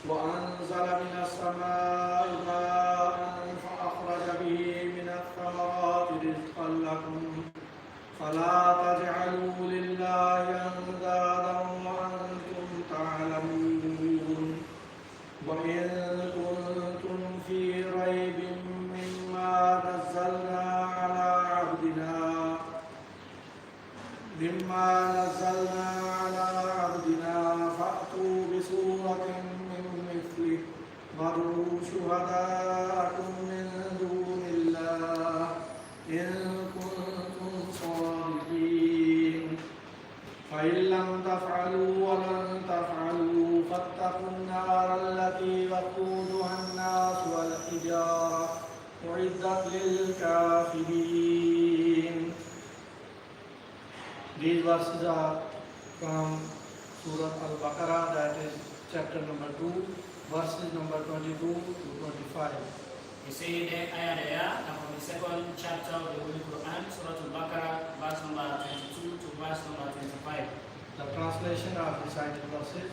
وأنزل من السماء ماء فأخرج به من الثمرات رزقا لكم فلا تجعلوا لله أندادا وأنتم تعلمون وإن كنتم في ريب مما نزلنا على عبدنا فأتوا بسورة من مثله وادعوا شهداءكم من دون الله إن كنتم صادقين فإن لم تفعلوا ولن تفعلوا فاتقوا النار التي وقودها الناس والحجارة أعدت للكافرين. These verses are from Suratul Baqarah, that is chapter number 2, verses number 22 to 25. You see the ayat there from the second chapter of the Holy Qur'an, Suratul Baqarah, verse number 22 to verse number 25. The translation of the cited verses.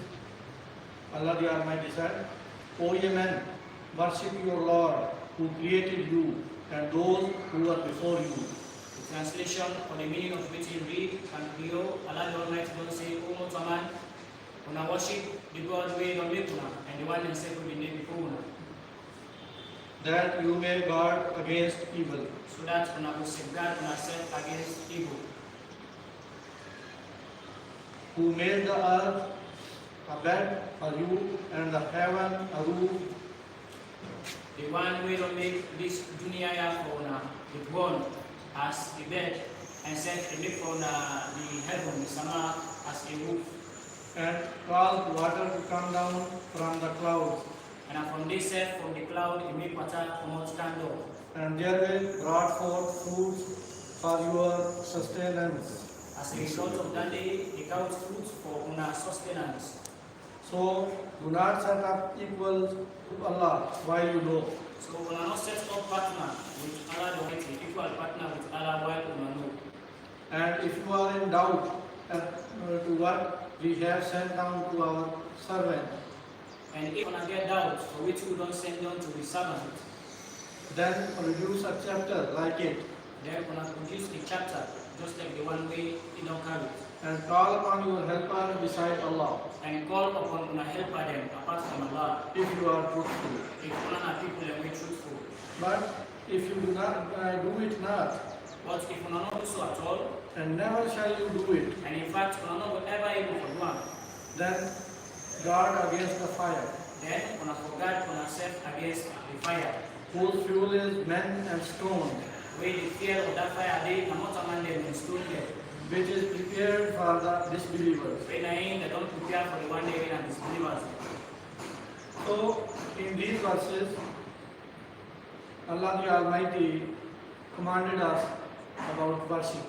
Allah the Almighty said, O ye men, worship your Lord who created you and those who were before you. The translation or the meaning of which you read and hear, Allah the Almighty will say, O Mutaman, una worship the God way of Mikuna and the one himself will be named before una. That you may guard against evil. So that una will safeguard ourselves against evil. Who made the earth a bed for you and the heaven a roof. The one way to make this dunya for una with one as the bed and set a make for the heaven, the sama as a roof. And caused water to come down from the clouds. And from this set from the cloud he made water come out stand up. And therewith brought forth fruits for your sustenance. As a result of that day, he counts fruits for una sustenance. So do not set up equals to Allah while you know. So we are not set up partner with Allah the Almighty, equal partner with Allah while we know. And if you are in doubt as to what we have sent down to our servant, and if we get doubt for which we don't send down to the servant, then produce a chapter like it. then we produce the chapter just like the one way you don't carry. And call upon your helper beside Allah. And call upon una helper them apart from Allah. If you are truthful. If una are people that be truthful. But if you do not do it not, but if una not do so at all, and never shall you do it, and in fact una not ever able to do one, then guard against the fire, then una forget una self against the fire, whose fuel is men and stone, where the fear of that fire they cannot among them and stone them, which is prepared for the disbelievers. when they don't prepare for the one day and disbelievers. So in these verses, Allah the Almighty commanded us about worship.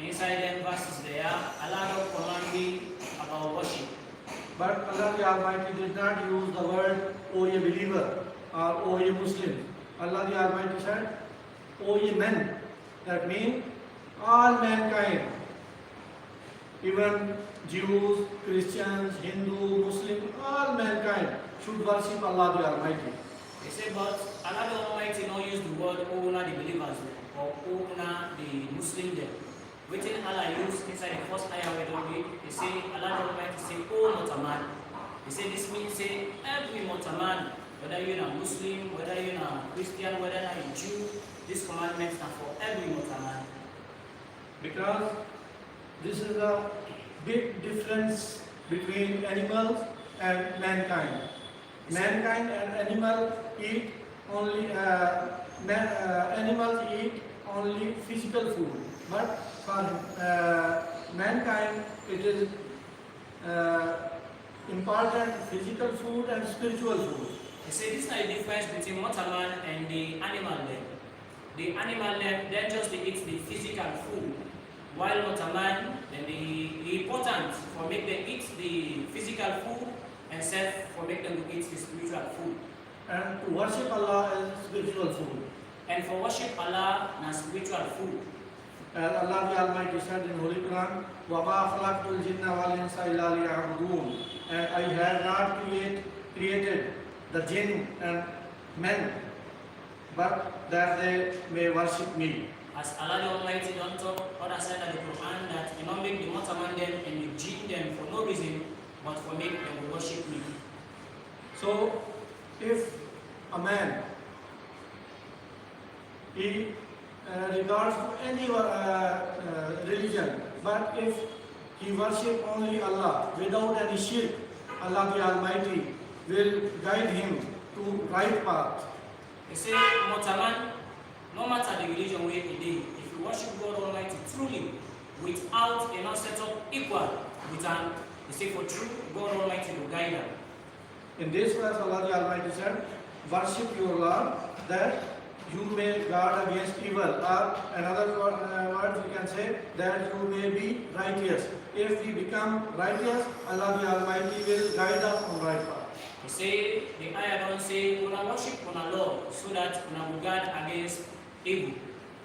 Inside them verses there, Allah don't command me about worship. But Allah the Almighty did not use the word O ye believer or O ye Muslim. Allah the Almighty said, O ye men. That means all mankind. Even Jews, Christians, Hindu, Muslim, all mankind should worship Allah the Almighty. They say, but Allah the Almighty not use the word Ouna the believers or Ouna the Muslim them. Within Allah use inside the first ayah we don't read, they say Allah the Almighty say, O Mutaman. They say this means say every Mutaman, whether you're a Muslim, whether you're a Christian, whether you're a Jew, these commandments are for every Mutaman. Because this is a big difference between animals and mankind. Mankind and animals eat only animals eat only physical food, but for mankind it is important physical food and spiritual food. They say this is the difference between Mutaman and the animal them. The animal them, they just eat the physical food. While Mutaman, then the important for make them eat the physical food and self for make them to eat the spiritual food. And to worship Allah is spiritual food. And for worship Allah na spiritual food. As Allah the Almighty said in Holy Quran, وَمَا خَلَقْتُ الْجِنَّ وَالْإِنسَ إِلَّا لِيَعْبُدُونَ. And I have not created created the jinn and men, but that they may worship me. As Allah the Almighty don't talk other side of the Quran that you not make the mortal man them and you jinn them for no reason but for make them worship me. So if a man he regards to any religion, but if he worship only Allah without any shirk, Allah the Almighty will guide him to right path. They say mortal man, no matter the religion where he is, if you worship God Almighty truly, without a not set up equal with an, they say for true, God Almighty will guide them. In this verse, Allah the Almighty said, worship your Lord that you may guard against evil. Or another word we can say that you may be righteous. If we become righteous, Allah the Almighty will guide us on right path. They say, the ayah don't say, una worship una Lord, so that una will guard against evil.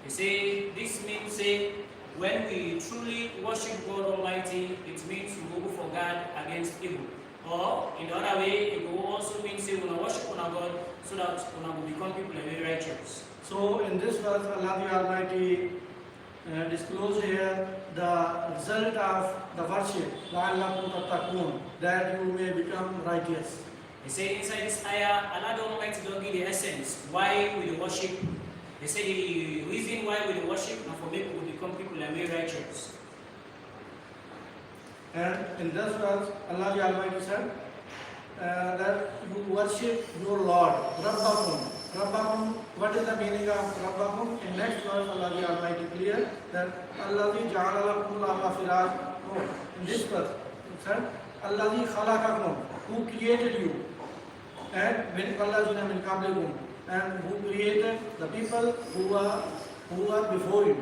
They say, this means, say, when we truly worship God Almighty, it means we go for God against evil. Or, in the other way, it will also mean, say, una worship una God, so that una will become people very righteous. So, in this verse, Allah the Almighty disclose here the result of the worship, لَعَلَّكُمْ تَتَّقُونَ, that you may become righteous. They say inside this ayah, Allah the Almighty don't give the essence why we worship. They say the reason why we worship and for people to become people and very righteous. And in this verse, Allah the Almighty said that you worship your Lord, Rabbakum. Rabbakum, what is the meaning of Rabbakum? In next verse, Allah the Almighty clear that Alladhi ja'ala lakum al-arda firashan. In this verse, it said, Alladhi khalaqakum, who created you, and min allazina min qablikum, and who created the people who are before you.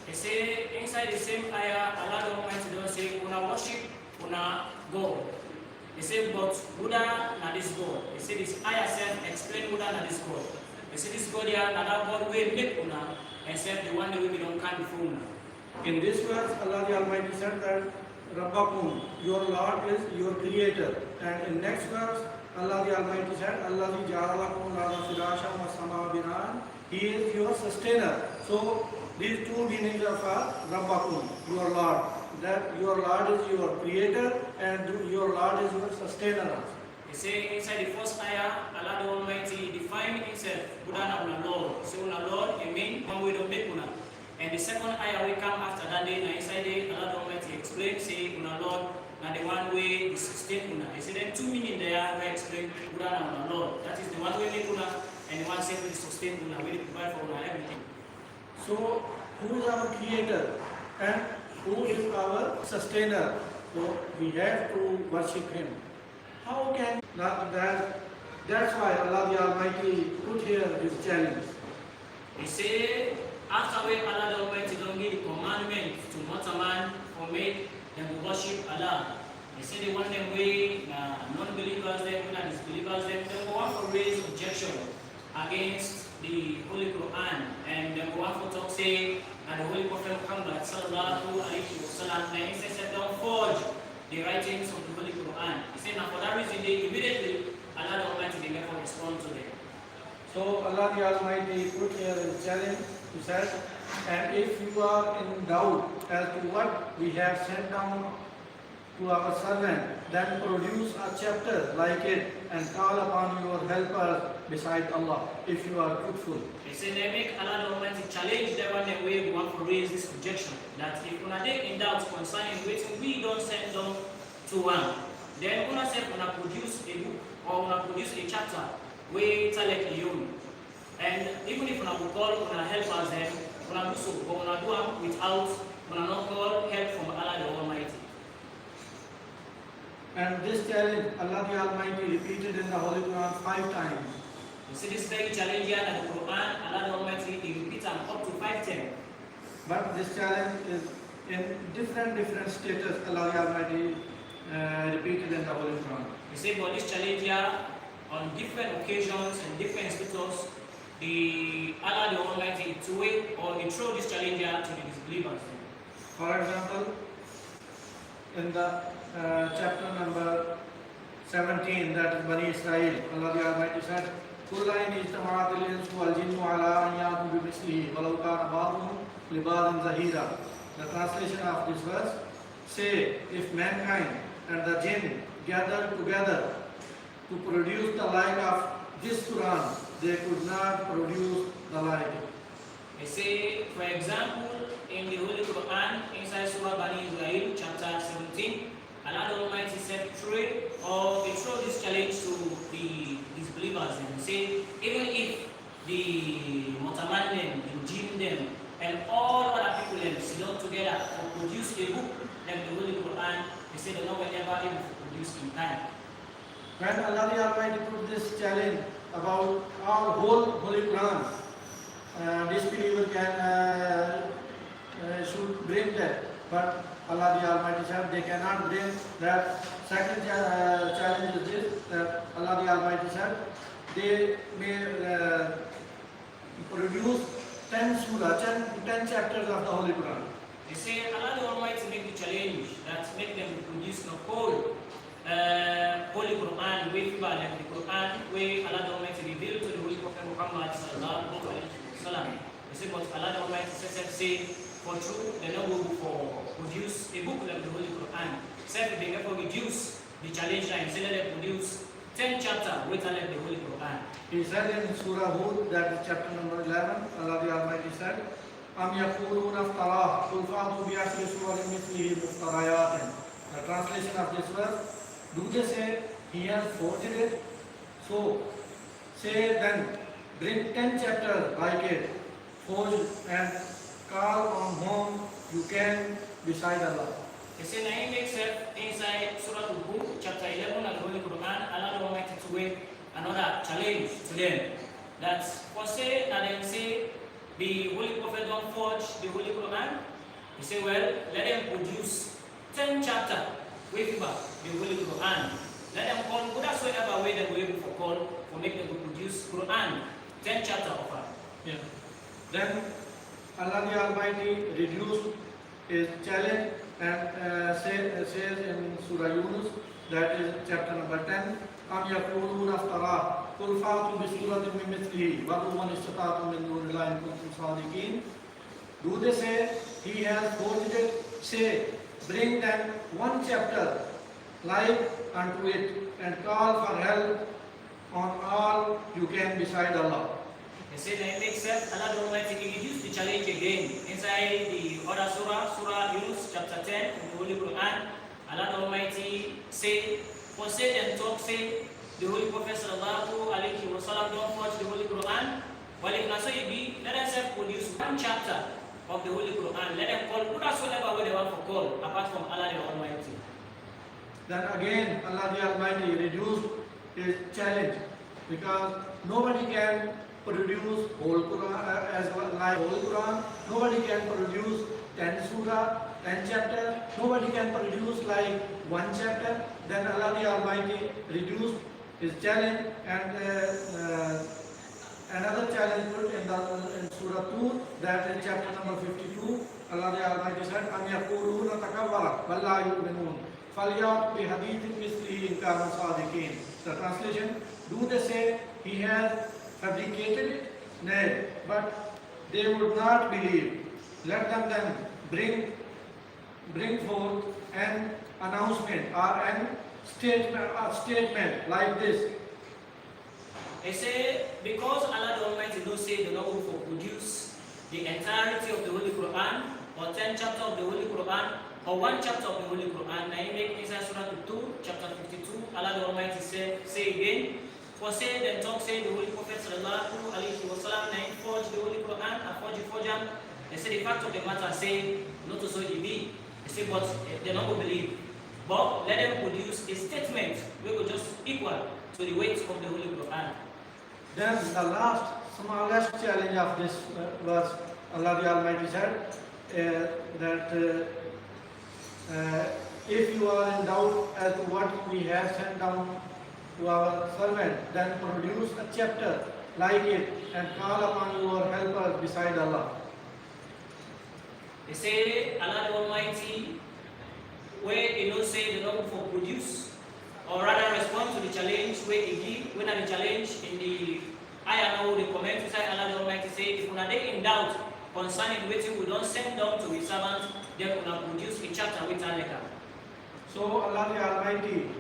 They say inside the same ayah, Allah the Almighty don't say, una worship, una God. They say, but Buddha na this God. They say this ayah said, explain Buddha na this God. They say this God here, another God will make una, except the one that we don't come before una. In this verse, Allah the Almighty said that Rabbakum, your Lord is your creator. And in next verse, Allah the Almighty said, Alladhi ja'ala lakum al-arda firashan wa as-samaa binaan. He is your sustainer. So these two meanings of Rabbakum, your Lord. That your Lord is your creator and your Lord is your sustainer. They say inside the first ayah, Allah the Almighty defined himself, Buddha na una Lord. So una Lord, it means one way to make una. And the second ayah will come after that day, and inside it, Allah the Almighty explains, say una Lord, na the one way to sustain una. They say there are two meanings there, we explain Buddha na una Lord. That is the one way make una, and the one say we sustain una, we provide for una everything. So who is our creator and who is our sustainer? So we have to worship him. How can not that? That's why Allah the Almighty put here this challenge. They say after when Allah the Almighty don't give the commandment to mortal man or make them worship Allah. They say they want them way non-believers them, disbelievers them, they want to raise objection against the Holy Qur'an, and they want to talk say and the Holy Prophet Muhammad sallallahu alaihi wasallam, and he said don't forge the writings of the Holy Quran. He said now for that reason they immediately Allah the Almighty they never respond to them. So Allah the Almighty put here a challenge. He said, and if you are in doubt as to what we have sent down to our servant, then produce a chapter like it and call upon your helpers beside Allah, if you are truthful. They say they make Allah the Almighty challenge them when they way we want to raise this objection that if una take in doubt concerning which we don't send down to one, then una say una produce a book or una produce a chapter where tell it you. And even if una will call una helpers them, una do so, but una do them without una not call help from Allah the Almighty. And this challenge Allah the Almighty repeated in the Holy Quran 5 times. You see this very challenge here in the Quran, Allah the Almighty he repeats them up to 5 times. But this challenge is in different status Allah the Almighty repeated in the Holy Quran. You see, but this challenge here on different occasions and different status, the Allah the Almighty to it or he throw this challenge here to the disbelievers. For example, in the chapter number 17, that is Bani Israel. Allah the Almighty said, قُلْ إِنِ اجْتَمَعَتِ الْإِنسُ وَالْجِنُّ عَلَىٰ أَنْ يَأْتُوا بِمِثْلِهِ وَلَوْ كَانَ بَعْضُهُمْ لِبَعْضٍ ظَهِيرًا. The translation of this verse: say, if mankind and the jinn gathered together to produce the like of this Quran, they could not produce the like. They say, for example, in the Holy Quran, inside Surah Bani Israel, chapter 17, Allah the Almighty said, they throw this challenge to the disbelievers and say, even if the Mutamandim, the Jinn, and all other people sit down together to produce a book like the Holy Quran, they say they're not ever able to produce in time. When Allah the Almighty put this challenge about our whole Holy Quran, disbeliever should bring that, but Allah the Almighty said they cannot bring that. Second challenge is this, that Allah the Almighty said they may produce 10 surah, 10 chapters of the Holy Quran. They say Allah the Almighty make the challenge that make them produce the whole Holy Quran, way like the Quran, where Allah the Almighty revealed to the Holy Prophet Muhammad sallallahu alaihi wasallam. They say, but Allah the Almighty say, for true, they know for produce a book like the Holy Quran. Say they never reduce the challenge line. Say they produce 10 chapters written like the Holy Quran. He said in Surah Hud, that is chapter number 11, Allah the Almighty said, أَمْ يَقُولُونَ افْتَرَاهُ قُلْ فَأْتُوا بِعَشْرِ سُوَرٍ مِثْلِهِ مُفْتَرَيَاتٍ. The translation of this verse: do they say he has forged it? So say then, bring 10 chapters like it, forged, and call on whom you can beside Allah. They say Naim except inside Suratul, chapter 11 of the Holy Quran, Allah the Almighty to wait another challenge to them. That's for say that they say the Holy Prophet don't forge the Holy Quran. He say, well, let them produce 10 chapters with the Holy Quran. Let them call whatever way they were able to call for make them to produce Quran, 10 chapters of it. Yeah. Then Allah the Almighty reduced his challenge and says in Surah Yunus, that is chapter number 10, أَمْ يَقُولُونَ افْتَرَاهُ قُلْ فَأْتُوا بِسُورَةٍ مِّن مِّثْلِهِ وَادْعُوا مَنِ اسْتَطَعْتُم مِّن دُونِ اللَّهِ إِن كُنتُمْ صَادِقِينَ. Do they say he has forged it? Say, bring them one chapter like unto it, and call for help on all you can beside Allah. They say that except Allah the Almighty reduced the challenge again inside the other Surah Yunus chapter 10 in the Holy Quran. Allah the Almighty say, for say and talk, say the Holy Prophet sallallahu alaihi wasallam don't watch the Holy Quran. Well, if not so it be, let us have produce one chapter of the Holy Quran. Let them call whatsoever way they want to call, apart from Allah the Almighty. Then again, Allah the Almighty reduced his challenge, because nobody can produce whole Quran as well like whole Quran. Nobody can produce 10 surah, 10 chapters. Nobody can produce like one chapter. Then Allah the Almighty reduced his challenge, and another challenge put in Surah 2, that in chapter number 52. Allah the Almighty said, أَمْ يَقُولُونَ تَكَبَّرَ بَلْ لَا يُؤْمِنُونَ فَلْيَأْتُوا بِحَدِيثٍ مِثْلِهِ إِن كَانُوا صَادِقِينَ. The translation: do they say he has fabricated it? Nay, but they would not believe. Let them then bring forth an announcement or an statement like this. They say, because Allah the Almighty don't say the Lord will produce the entirety of the Holy Quran, or 10 chapters of the Holy Quran, or one chapter of the Holy Quran. Now, inside Suratul 2, chapter 52, Allah the Almighty say again, for say then talk, say the Holy Prophet sallallahu alaihi wasallam, now forge the Holy Quran, and forge them. They say the fact of the matter, say not to so it be. They say, but they not going to believe. But let them produce a statement which will just equal to the weight of the Holy Quran. Then the smallest challenge of this verse, Allah the Almighty said that if you are in doubt as to what we have sent down to our servant, then produce a chapter like it and call upon your helpers beside Allah. They say Allah the Almighty, where say the Lord for produce or rather respond to the challenge where he give, when the challenge in the I know the comment inside Allah the Almighty say, if una dey in doubt concerning wetin we don't send down to his servants, then una produce a chapter with Aleka. So Allah the Almighty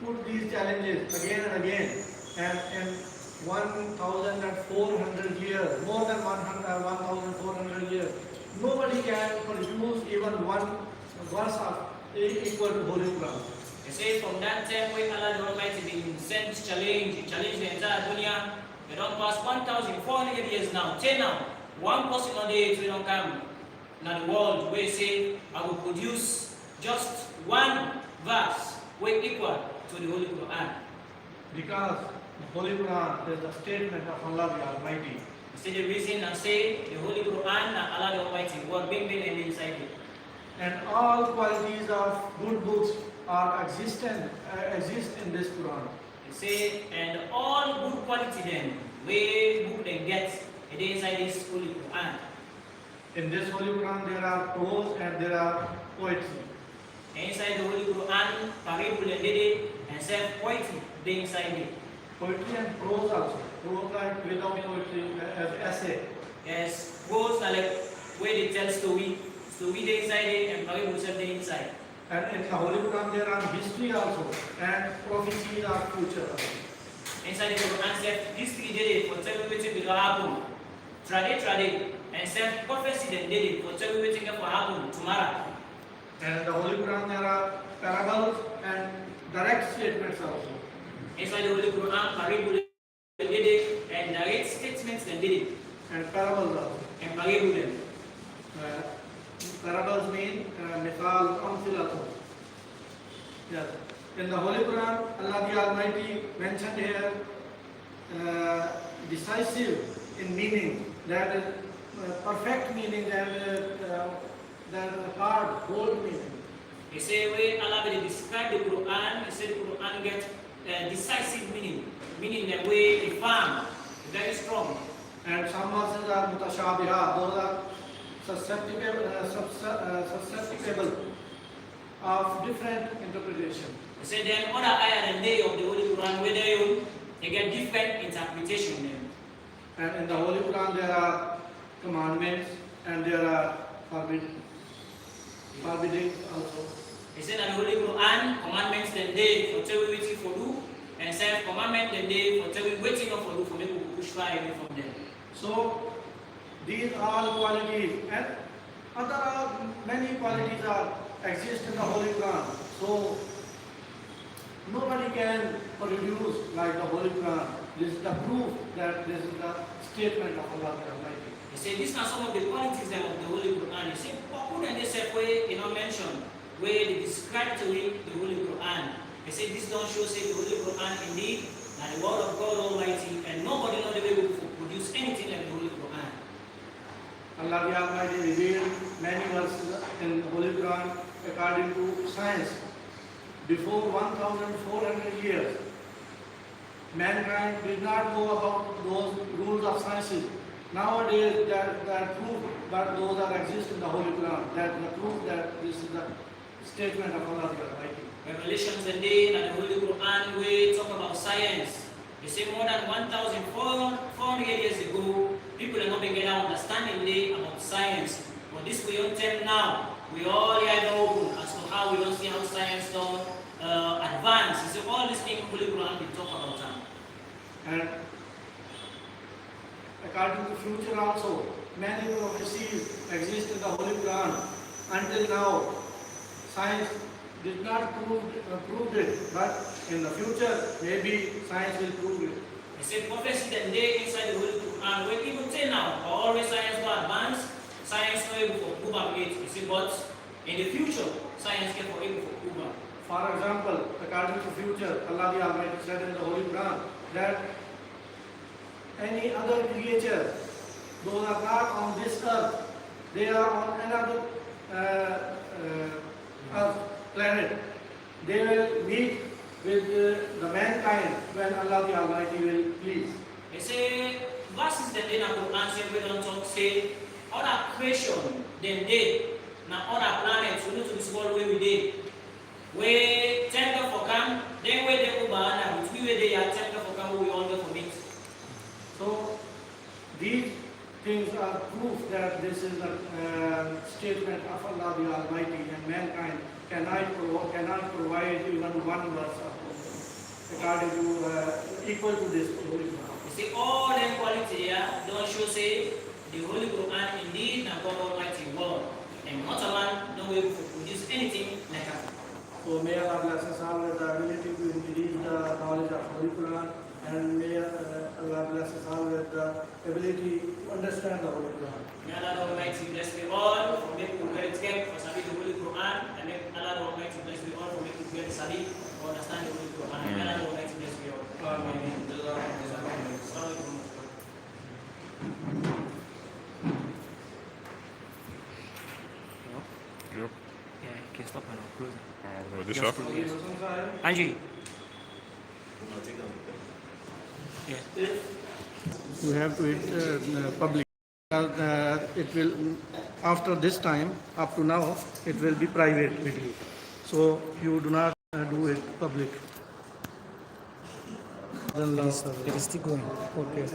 put these challenges again and again, and in 1,400 years, more than 1,400 years, nobody can produce even one verse of equal to Holy Quran. They say from that time when Allah the Almighty been sent challenge the entire dunya, they don't pass 1,400 years now. Till now, one person on the age we don't come in the world where say I will produce just one verse way equal to the Holy Quran. Because the Holy Quran is the statement of Allah the Almighty. See the reason I say the Holy Quran and Allah the Almighty, what being inside it. And all qualities of good books are exist in this Quran. They say, and all good quality then, where book they get, it is inside this Holy Quran. In this Holy Quran there are prose and there are poetry. Inside the Holy Quran, parable and did and self poetry they inside it. Poetry and prose also. Prose like without poetry as essay. Yes, prose are like where they tell story they inside it and parable self they inside. And in the Holy Quran there are history also and prophecies of future also. Inside the Quran self history did it for telling what will happen. Trade and self prophecy then did it for telling what will happen tomorrow. And in the Holy Quran there are parables and direct statements also. Inside the Holy Quran, parable did it and direct statements then did it. And parables also. And parable then. Parables mean mithal, amthilatu. Yes. In the Holy Quran, Allah the Almighty mentioned here decisive in meaning, that is perfect meaning, and that hard, bold meaning. He say when Allah will describe the Quran, he said the Quran get decisive meaning the way firm, very strong. And some verses are mutashabiha, those are susceptible of different interpretation. He said then other ayah than day of the Holy Quran where they get different interpretation then. And in the Holy Quran there are commandments and there are forbidding also. He said that the Holy Quran commandments then day for tell we waiting for do, and self commandment then day for tell we waiting for do for make we push far away from them. So these all qualities and other many qualities are exist in the Holy Quran. So nobody can produce like the Holy Quran. This is the proof that this is the statement of Allah Almighty. He said these are some of the qualities of the Holy Quran. He said, who then they say where mention where they describe to it the Holy Quran. He said this don't show say the Holy Quran indeed and the word of God Almighty, and nobody knows the way we produce anything like the Holy Quran. Allah the Almighty revealed many verses in the Holy Quran according to science. Before 1,400 years, mankind did not know about those rules of sciences. Nowadays, that proof that those are exist in the Holy Quran. That the proof that this is the statement of Allah the Almighty. Revelations and day and the Holy Quran we talk about science. They say more than 1,400 years ago, people are not beginning to understand about science. But this we don't tell now. We all are open as to how we don't see how science don't advance. You see all these things Holy Quran we talk about them. And according to future also, many prophecies exist in the Holy Quran. Until now, science did not prove it, but in the future, maybe science will prove it. They say prophecy that they inside the Holy Quran, when people say now, always science will advance, science not able to prove up it. You see, but in the future, science can be able to prove up. For example, according to future, Allah the Almighty said in the Holy Quran that any other creature, those are not on this earth, they are on another earth, planet. They will meet with the mankind when Allah the Almighty will please. They say verses that in the Quran say we don't talk say other creation than they now other planets we know to this world where we did. We tell God for come then where they go banana, which we were there, check for come we all for meet. So these things are proof that this is a statement of Allah the Almighty, and mankind cannot provide even one verse of according to equal to this. You see, all them quality here don't show say the Holy Quran indeed na God Almighty word, and not a man no way to produce anything like that. So may Allah bless us all with the ability to increase the knowledge of Holy Quran, and may Allah bless us all with the ability to understand the Holy Quran. May Allah Almighty bless me all for making me very scared for studying the Holy Quran, and may Allah Almighty bless me all for making me very study for understand the Holy Quran. May Allah Almighty bless me all. Amen. Yep. Yeah, you can stop and close. Ready, sir? Angie. Yeah. You have to public. It will after this time up to now it will be private video. So you do not do it public. It is still going. Okay.